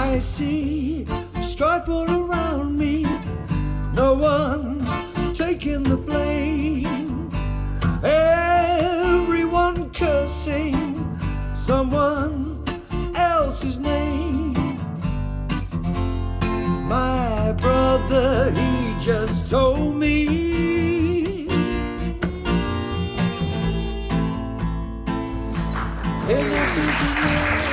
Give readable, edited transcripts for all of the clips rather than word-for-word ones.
I see strife all around me, no one taking the blame, everyone cursing someone else's name. My brother, he just told me, enough is enough.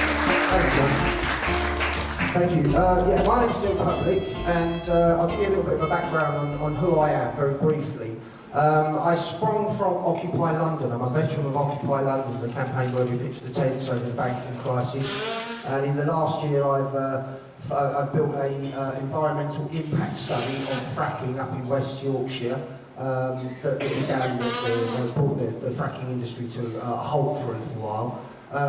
Thank you. Yeah, my name's Neil Public, and I'll give you a little bit of a background on who I am, very briefly. I sprung from Occupy London. I'm a veteran of Occupy London, the campaign where we pitched the tents over the banking crisis. And in the last year, I've built an environmental impact study on fracking up in West Yorkshire that began brought the fracking industry to a halt for a little while.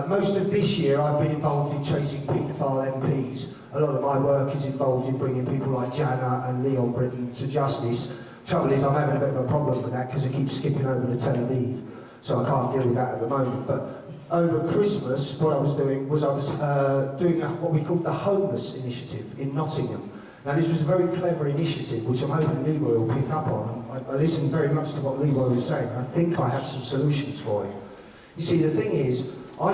Most of this year I've been involved in chasing paedophile MPs. A lot of my work is involved in bringing people like Jana and Leon Britton to justice. Trouble is, I'm having a bit of a problem with that because I keep skipping over to Tel Aviv, so I can't deal with that at the moment. But over Christmas, what I was doing was doing what we called the Homeless Initiative in Nottingham. Now this was a very clever initiative, which I'm hoping Leroy will pick up on. I listened very much to what Leroy was saying. I think I have some solutions for him. You see, the thing is, I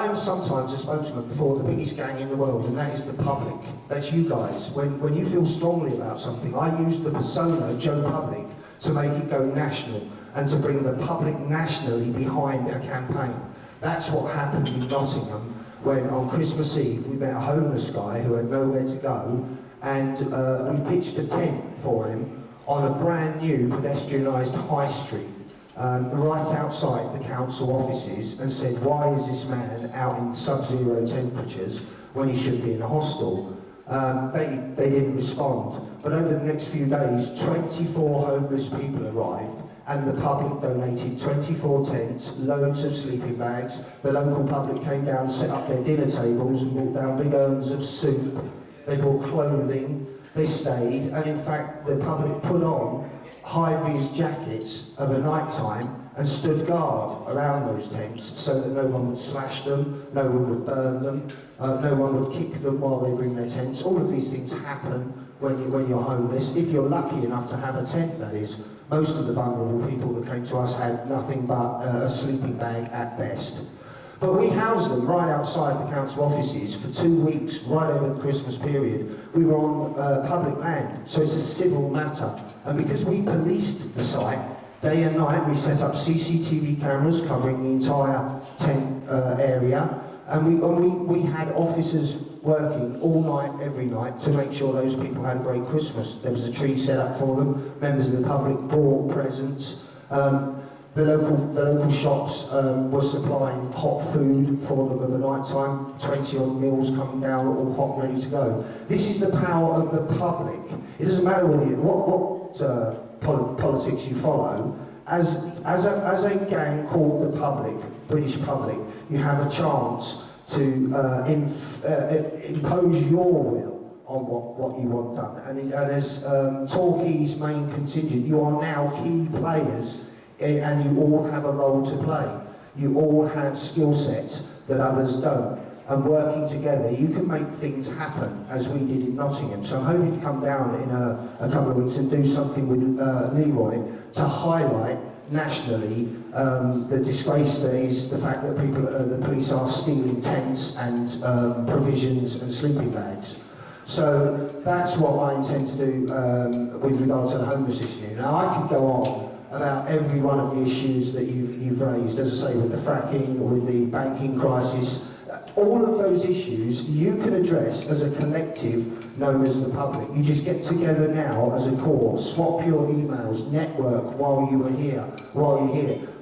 am sometimes a spokesman for the biggest gang in the world, and that is the public. That's you guys. When you feel strongly about something, I use the persona Joe Public to make it go national and to bring the public nationally behind a campaign. That's what happened in Nottingham when on Christmas Eve we met a homeless guy who had nowhere to go, and we pitched a tent for him on a brand new pedestrianised high street. Right outside the council offices, and said, why is this man out in sub-zero temperatures when he should be in a hostel? They didn't respond. But over the next few days, 24 homeless people arrived, and the public donated 24 tents, loads of sleeping bags. The local public came down, set up their dinner tables, and brought down big urns of soup. They brought clothing, they stayed, and in fact the public put on high-vis jackets of a night time and stood guard around those tents so that no one would slash them, no one would burn them, no one would kick them while they bring their tents. All of these things happen when you're homeless, if you're lucky enough to have a tent, that is. Most of the vulnerable people that came to us had nothing but a sleeping bag at best. But we housed them right outside the council offices for 2 weeks, right over the Christmas period. We were on public land, so it's a civil matter. And because we policed the site, day and night, we set up CCTV cameras covering the entire tent area. And we had officers working all night, every night, to make sure those people had a great Christmas. There was a tree set up for them, members of the public bought presents. The local shops were supplying hot food for them of the night time, 20 odd meals coming down, all hot, ready to go. This is the power of the public. It doesn't matter what politics you follow. As a gang called the public, British public, you have a chance to impose your will on what you want done. And as Torquay's main contingent, you are now key players, and you all have a role to play. You all have skill sets that others don't. And working together, you can make things happen, as we did in Nottingham. So I'm hoping to come down in a couple of weeks and do something with Leroy to highlight nationally the disgrace that is the fact that the police are stealing tents and provisions and sleeping bags. So that's what I intend to do with regard to the homeless issue. Now I could go on about every one of the issues that you've raised, as I say, with the fracking, with the banking crisis. All of those issues you can address as a collective known as the public. You just get together now as a core, swap your emails, network while you're here.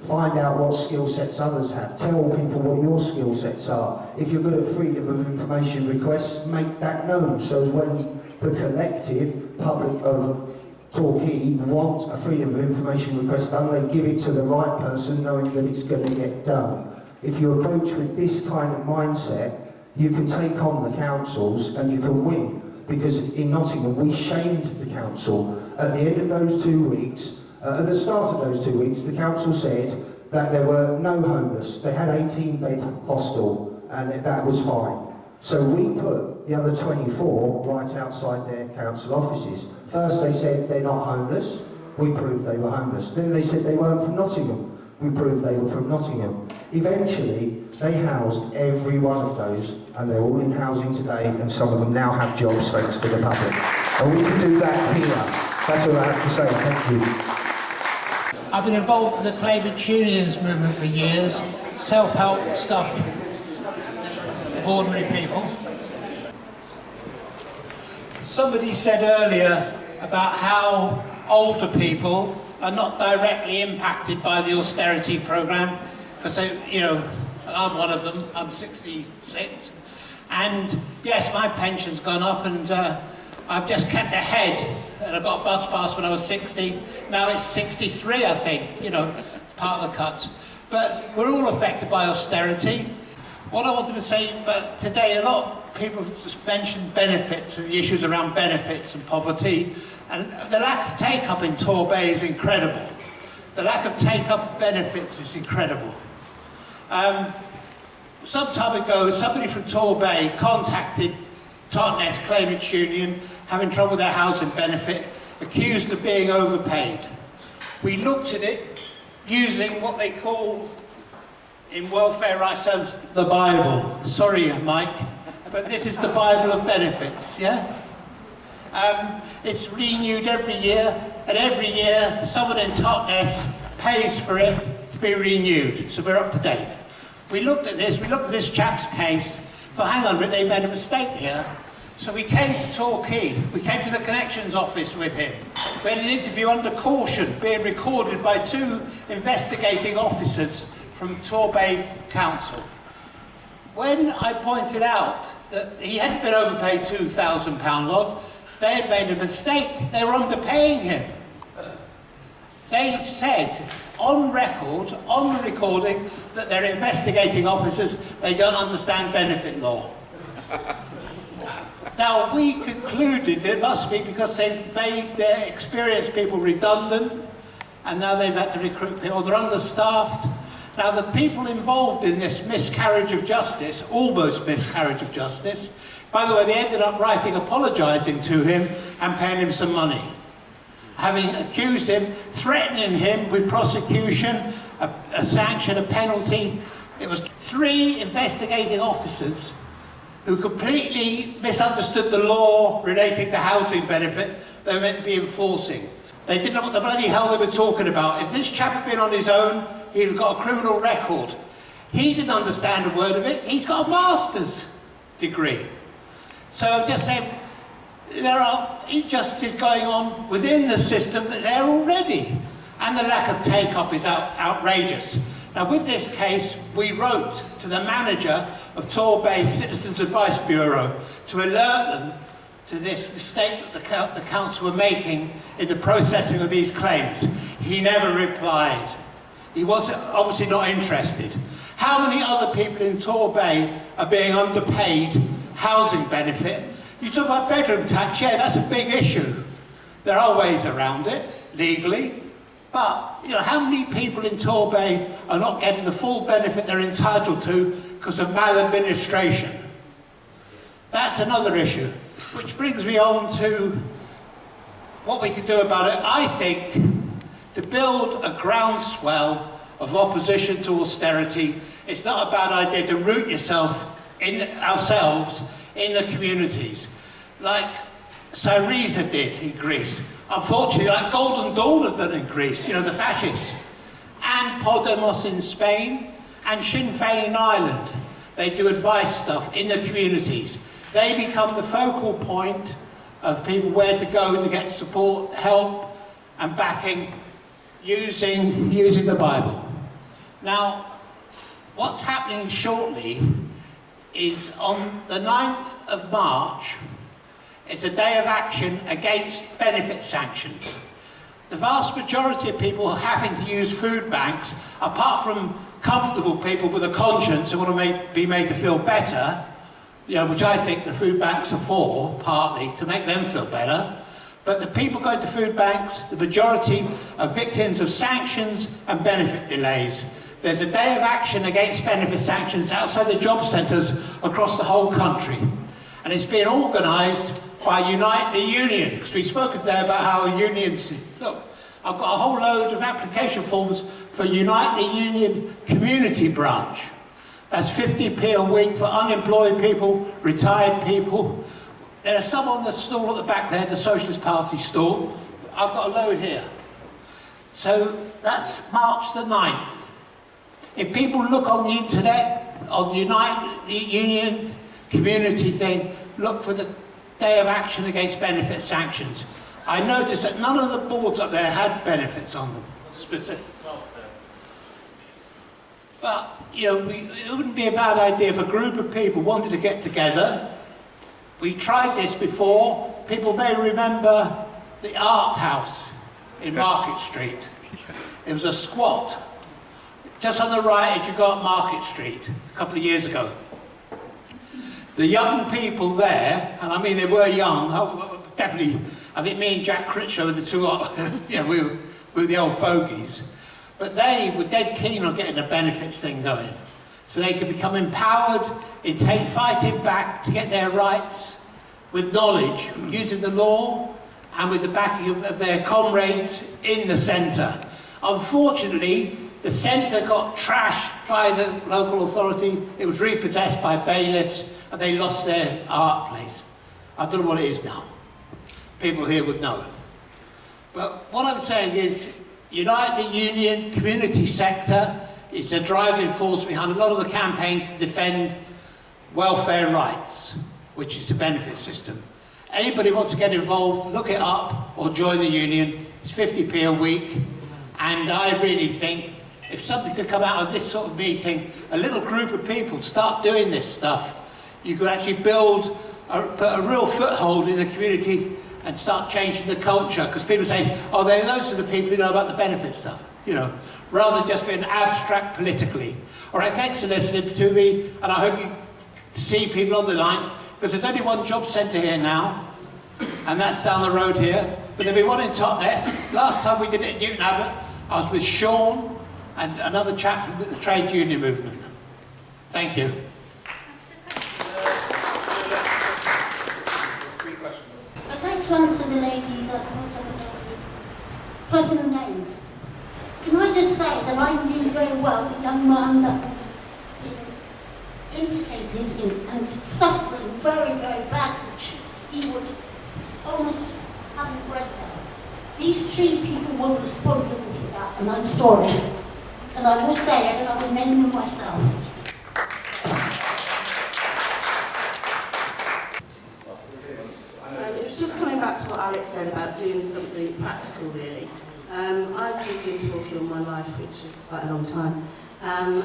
Find out what skill sets others have. Tell people what your skill sets are. If you're good at freedom of information requests, make that known. So when the collective public of Torquay want a freedom of information request done, they give it to the right person knowing that it's going to get done. If you approach with this kind of mindset, you can take on the councils and you can win. Because in Nottingham, we shamed the council. At the end of those 2 weeks, at the start of those 2 weeks, the council said that there were no homeless. They had 18-bed hostel, and that was fine. So we put the other 24 right outside their council offices. First they said they're not homeless, we proved they were homeless. Then they said they weren't from Nottingham, we proved they were from Nottingham. Eventually, they housed every one of those, and they're all in housing today, and some of them now have jobs thanks to the public. And we can do that here. That's all I have to say, thank you. I've been involved in the claimant unions movement for years, self-help stuff of ordinary people. Somebody said earlier about how older people are not directly impacted by the austerity programme, because I'm one of them, I'm 66, and yes, my pension's gone up, and I've just kept ahead, and I got a bus pass when I was 60, now it's 63 I think, it's part of the cuts. But we're all affected by austerity. What I wanted to say, but today a lot of people just mentioned benefits and the issues around benefits and poverty, and the lack of take-up in Torbay is incredible. The lack of take-up of benefits is incredible. Some time ago, somebody from Torbay contacted Totnes Claimants Union, having trouble with their housing benefit, accused of being overpaid. We looked at it using what they call, in welfare rights terms, the Bible. Sorry, Mike, but this is the Bible of benefits, yeah? It's renewed every year, and every year someone in Totnes pays for it to be renewed, so we're up to date. We looked at this chap's case, but hang on a minute, they made a mistake here. So we came to Torquay, we came to the connections office with him. We had an interview under caution being recorded by 2 investigating officers from Torbay Council. When I pointed out that he hadn't been overpaid £2,000 odd, they had made a mistake, they were underpaying him. They said on record, on the recording, that they're investigating officers, they don't understand benefit law. Now, we concluded it must be because they've made their experienced people redundant, and now they've had to recruit people, they're understaffed. Now, the people involved in this miscarriage of justice, almost miscarriage of justice, by the way, they ended up writing apologising to him and paying him some money. Having accused him, threatening him with prosecution, a sanction, a penalty. It was 3 investigating officers who completely misunderstood the law relating to housing benefit they were meant to be enforcing. They didn't know what the bloody hell they were talking about. If this chap had been on his own, he'd have got a criminal record. He didn't understand a word of it. He's got a master's degree. So I'm just saying, there are injustices going on within the system that there already, and the lack of take-up is outrageous. Now, with this case, we wrote to the manager of Torbay's Citizens Advice Bureau to alert them to this mistake that the council were making in the processing of these claims. He never replied. He was obviously not interested. How many other people in Torbay are being underpaid housing benefit? You talk about bedroom tax, yeah, that's a big issue. There are ways around it, legally, but how many people in Torbay are not getting the full benefit they're entitled to because of maladministration? That's another issue, which brings me on to what we can do about it. I think to build a groundswell of opposition to austerity, it's not a bad idea to root ourselves in the communities, like Syriza did in Greece. Unfortunately, like Golden Dawn have done in Greece, the fascists, and Podemos in Spain, and Sinn Féin in Ireland. They do advice stuff in the communities. They become the focal point of people where to go to get support, help, and backing using the Bible. Now, what's happening shortly is on the 9th of March, it's a day of action against benefit sanctions. The vast majority of people having to use food banks, apart from comfortable people with a conscience who want to be made to feel better, which I think the food banks are for, partly, to make them feel better, but the people going to food banks, the majority are victims of sanctions and benefit delays. There's a day of action against benefit sanctions outside the job centres across the whole country. And it's being organised by Unite the Union, because we spoke today about how unions... Look, I've got a whole load of application forms for Unite the Union Community Branch. That's 50p a week for unemployed people, retired people. There are some on the stall at the back there, the Socialist Party stall. I've got a load here. So that's March the 9th. If people look on the internet, on the Unite the Union community thing, look for the Day of Action Against Benefit Sanctions. I noticed that none of the boards up there had benefits on them, specific. But, you know, it wouldn't be a bad idea if a group of people wanted to get together. We tried this before. People may remember the Art House in Market Street. It was a squat, just on the right as you go up Market Street, a couple of years ago. The young people there, and I mean they were young, definitely, I think me and Jack Critchlow were the two, you know, we were the old fogies. But they were dead keen on getting the benefits thing going. So they could become empowered in fighting back to get their rights with knowledge, using the law and with the backing of their comrades in the centre. Unfortunately, the centre got trashed by the local authority. It was repossessed by bailiffs and they lost their art place. I don't know what it is now. People here would know. But what I'm saying is, Unite the Union community sector is a driving force behind a lot of the campaigns to defend welfare rights, which is the benefit system. Anybody wants to get involved, look it up or join the union. It's 50p a week. And I really think if something could come out of this sort of meeting, a little group of people start doing this stuff, you could actually put a real foothold in the community and start changing the culture, because people say, oh, those are the people who know about the benefit stuff, you know, rather than just being abstract politically. All right, thanks for listening to me, and I hope you see people on the 9th, because there's only one job centre here now, and that's down the road here, but there'll be one in Totnes. Last time we did it at Newton Abbot, I was with Sean and another chap from the trade union movement. Thank you. To answer the lady that personal names. Can I just say that I knew very well the young man that was implicated in and suffering very, very badly. He was almost having a breakdown. These 3 people were responsible for that, and I'm sorry. And I will say it, and I will name them myself. Just coming back to what Alex said about doing something practical, really. I've lived in Torquay all my life, which is quite a long time, and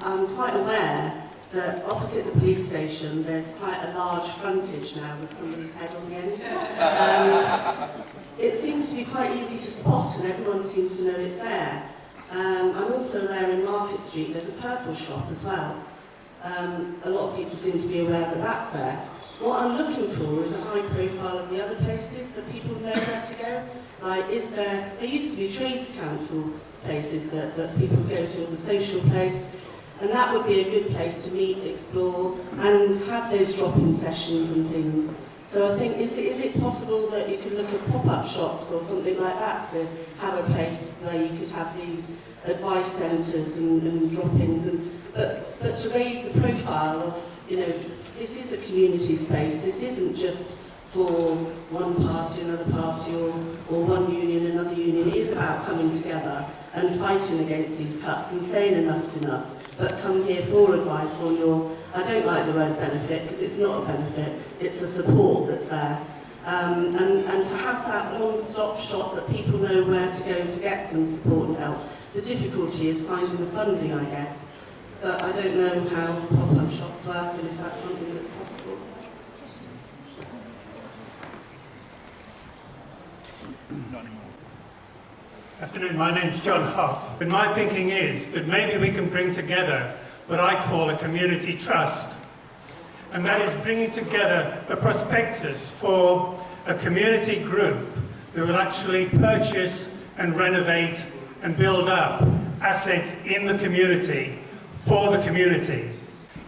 I'm quite aware that opposite the police station there's quite a large frontage now with somebody's head on the end. It seems to be quite easy to spot and everyone seems to know it's there. I'm also aware in Market Street there's a purple shop as well. A lot of people seem to be aware that that's there. What I'm looking for is a high profile of the other places that people know where to go. Like, there used to be trades council places that people go to as a social place, and that would be a good place to meet, explore, and have those drop-in sessions and things. So I think, is it possible that you could look at pop-up shops or something like that to have a place where you could have these advice centres and drop-ins, but to raise the profile of, you know, this is a community space. This isn't just for one party, another party, or one union, another union. It is about coming together and fighting against these cuts and saying enough's enough. But come here for advice on your... I don't like the word benefit because it's not a benefit. It's a support that's there. And to have that one-stop shop that people know where to go to get some support and help. The difficulty is finding the funding, I guess. But I don't know how pop-up shops work and if that's something that's possible. Afternoon, my name's John Hough, and my thinking is that maybe we can bring together what I call a community trust, and that is bringing together a prospectus for a community group that will actually purchase and renovate and build up assets in the community for the community.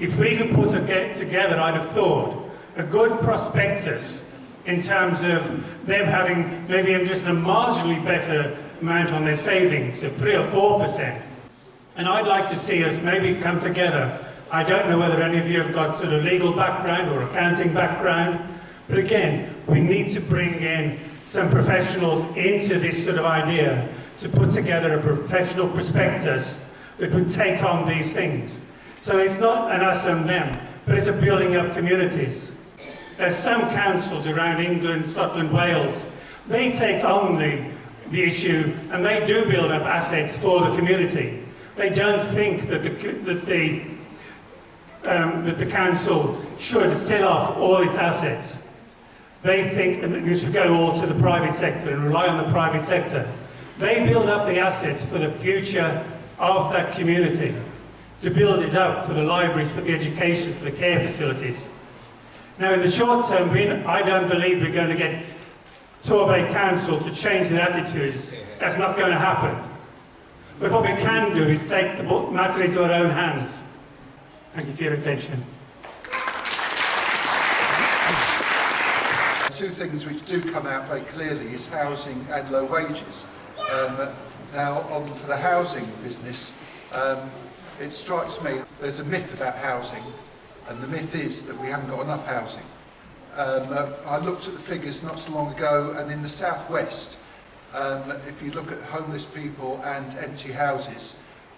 If we could put together, I'd have thought, a good prospectus in terms of them having maybe just a marginally better amount on their savings of 3 or 4%. And I'd like to see us maybe come together. I don't know whether any of you have got sort of legal background or accounting background, but again, we need to bring in some professionals into this sort of idea to put together a professional prospectus that would take on these things. So it's not an us and them, but it's a building up communities. There's some councils around England, Scotland, Wales, they take on the issue and they do build up assets for the community. They don't think that the council should sell off all its assets. They think that it should go all to the private sector and rely on the private sector. They build up the assets for the future of that community, to build it up for the libraries, for the education, for the care facilities. Now, in the short term, I don't believe we're going to get Torbay Council to change their attitudes. That's not going to happen. But what we can do is take the matter into our own hands. Thank you for your attention. Two things which do come out very clearly is housing and low wages. Now, for the housing business, it strikes me there's a myth about housing, and the myth is that we haven't got enough housing. I looked at the figures not so long ago, and in the southwest, if you look at homeless people and empty houses,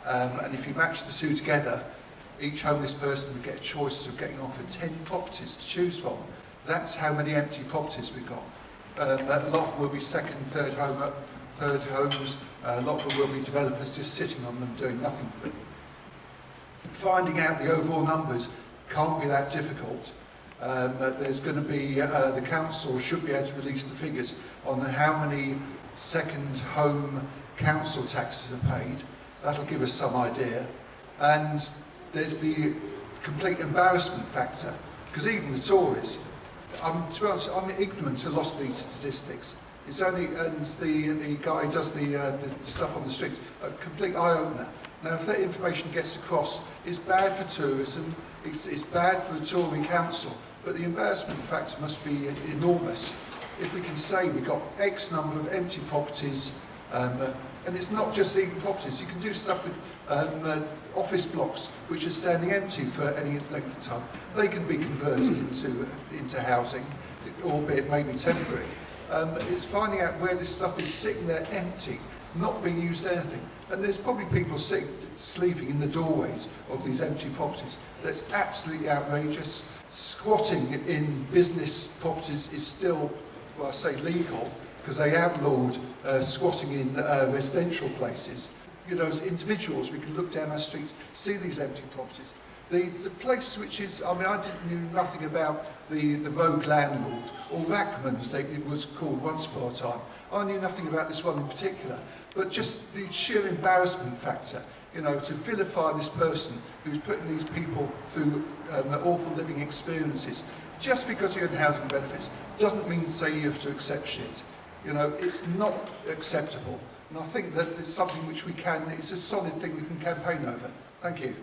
and if you match the two together, each homeless person would get a choice of getting offered 10 properties to choose from. That's how many empty properties we've got. A lot will be second, third homes. A lot will be developers just sitting on them, doing nothing with them. Finding out the overall numbers can't be that difficult. There's going to be, the council should be able to release the figures on how many second home council taxes are paid. That'll give us some idea. And there's the complete embarrassment factor, because even the Tories, to be honest, I'm ignorant to a lot of these statistics. It's only, and the guy who does the stuff on the streets, a complete eye-opener. Now, if that information gets across, it's bad for tourism, it's bad for the Tory council, but the embarrassment factor must be enormous. If we can say we've got X number of empty properties, and it's not just the properties, you can do stuff with office blocks which are standing empty for any length of time. They can be converted into housing, albeit maybe temporary. It's finding out where this stuff is sitting there empty, not being used for anything. And there's probably people sleeping in the doorways of these empty properties. That's absolutely outrageous. Squatting in business properties is still, well, I say legal, because they outlawed squatting in residential places. You know, as individuals, we can look down our streets, see these empty properties. The place which is, I mean, I knew nothing about the rogue landlord, or Rackman's, it was called once upon a time. I knew nothing about this one in particular, but just the sheer embarrassment factor, you know, to vilify this person who's putting these people through awful living experiences, just because you have housing benefits, doesn't mean to say you have to accept shit. You know, it's not acceptable. And I think that it's something which it's a solid thing we can campaign over. Thank you.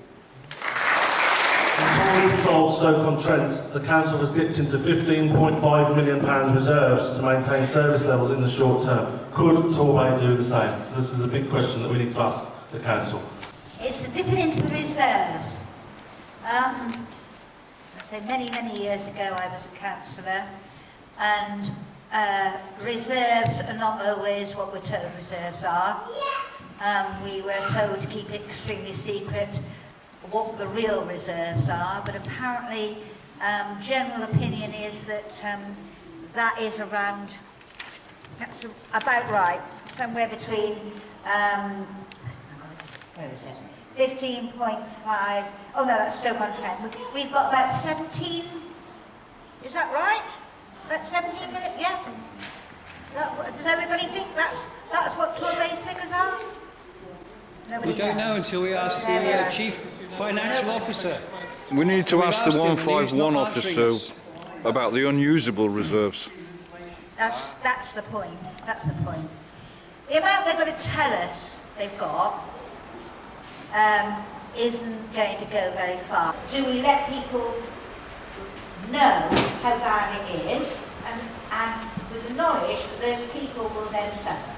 In Tory control Stoke-on-Trent, the council has dipped into £15.5 million reserves to maintain service levels in the short term. Could Torbay do the same? So this is a big question that we need to ask the council. It's the dipping into the reserves. So many years ago I was a councillor, and reserves are not always what we're told reserves are. We were told to keep it extremely secret what the real reserves are, but apparently general opinion is that that is around, that's about right, somewhere between, where is it? 15.5, oh no, that's Stoke-on-Trent. We've got about 17, is that right? About 17 million, yeah. Does everybody think that's what Torbay's figures are? Nobody We don't knows. know until we ask the Chief Financial Officer. We need to We've ask asked the him and he's not 151 answering officer about the unusable reserves. That's the point. That's the point. The amount they're going to tell us they've got isn't going to go very far. Do we let people know how bad it is, and with the knowledge that those people will then suffer?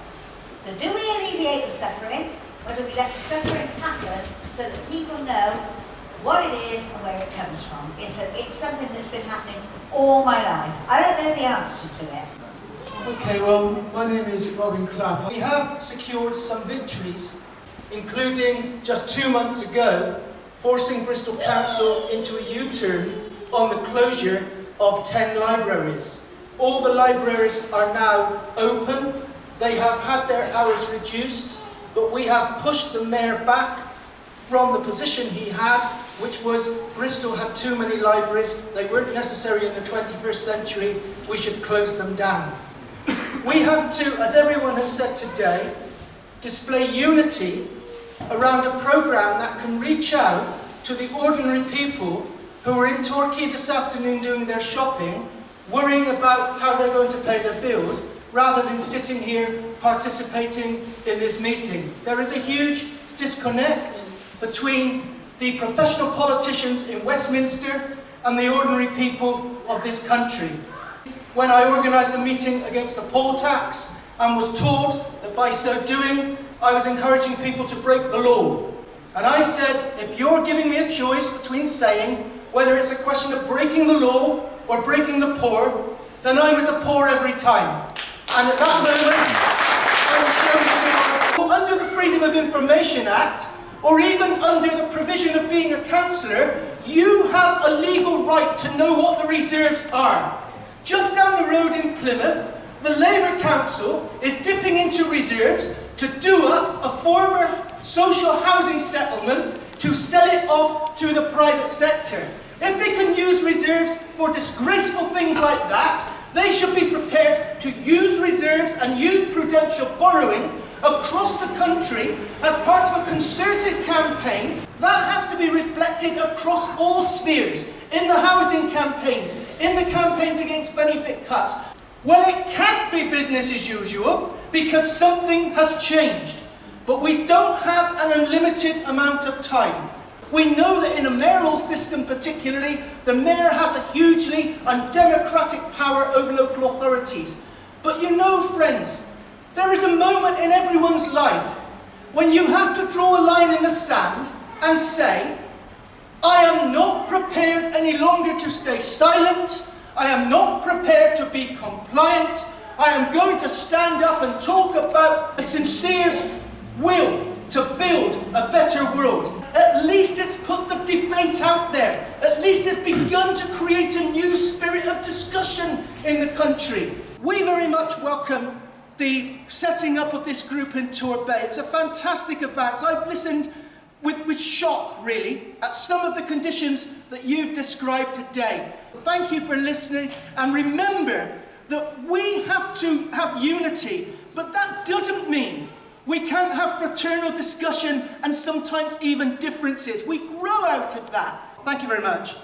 So do we alleviate the suffering, or do we let the suffering happen so that people know what it is and where it comes from? It's something that's been happening all my life. I don't know the answer to it. Okay, well, my name is Robin Clapp. We have secured some victories, including just 2 months ago, forcing Bristol Council into a U-turn on the closure of 10 libraries. All the libraries are now open. They have had their hours reduced, but we have pushed the mayor back from the position he had, which was Bristol had too many libraries, they weren't necessary in the 21st century, we should close them down. We have to, as everyone has said today, display unity around a programme that can reach out to the ordinary people who are in Torquay this afternoon doing their shopping, worrying about how they're going to pay their bills, rather than sitting here participating in this meeting. There is a huge disconnect between the professional politicians in Westminster and the ordinary people of this country. When I organised a meeting against the poll tax and was told that by so doing I was encouraging people to break the law. And I said, if you're giving me a choice between saying whether it's a question of breaking the law or breaking the poor, then I'm with the poor every time. And at that moment, I was so under the Freedom of Information Act, or even under the provision of being a councillor, you have a legal right to know what the reserves are. Just down the road in Plymouth, the Labour Council is dipping into reserves to do up a former social housing settlement to sell it off to the private sector. If they can use reserves for disgraceful things like that, they should be prepared to use reserves and use prudential borrowing across the country as part of a concerted campaign that has to be reflected across all spheres, in the housing campaigns, in the campaigns against benefit cuts. Well, it can't be business as usual because something has changed. But we don't have an unlimited amount of time. We know that in a mayoral system particularly, the mayor has a hugely undemocratic power over local authorities. But you know, friends, there is a moment in everyone's life when you have to draw a line in the sand and say, I am not prepared any longer to stay silent. I am not prepared to be compliant. I am going to stand up and talk about a sincere will to build a better world. At least it's put the debate out there. At least it's begun to create a new spirit of discussion in the country. We very much welcome the setting up of this group in Torbay. It's a fantastic advance. I've listened with shock, really, at some of the conditions that you've described today. Thank you for listening, and remember that we have to have unity, but that doesn't mean we can't have fraternal discussion and sometimes even differences. We grow out of that. Thank you very much.